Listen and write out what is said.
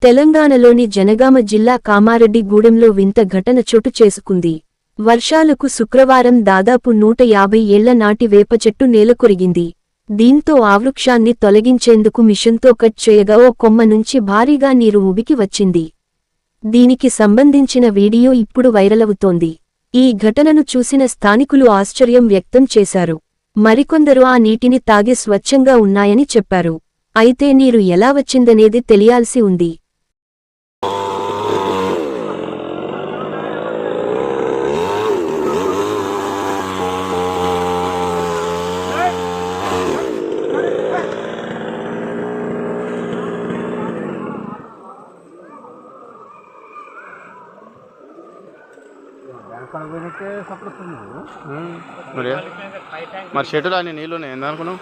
తెలంగాణలోని జనగామ జిల్లా కామారెడ్డిగూడెంలో వింత ఘటన చోటు చేసుకుంది. వర్షాలకు శుక్రవారం దాదాపు 150 ఏళ్ల నాటి వేప చెట్టు నేలకొరిగింది. దీంతో ఆ వృక్షాన్ని తొలగించేందుకు మిషన్తో కట్ చేయగా ఓ కొమ్మ నుంచి భారీగా నీరు ఉబికి వచ్చింది. దీనికి సంబంధించిన వీడియో ఇప్పుడు వైరలవుతోంది. ఈ ఘటనను చూసిన స్థానికులు ఆశ్చర్యం వ్యక్తం చేశారు. మరికొందరు ఆ నీటిని తాగి స్వచ్ఛంగా ఉన్నాయని చెప్పారు. అయితే నీరు ఎలా వచ్చిందనేది తెలియాల్సి ఉంది. మరి షెడ్యూల్ అన్ని నీళ్ళు ఉన్నాయి ఎందుకనుకున్నావు?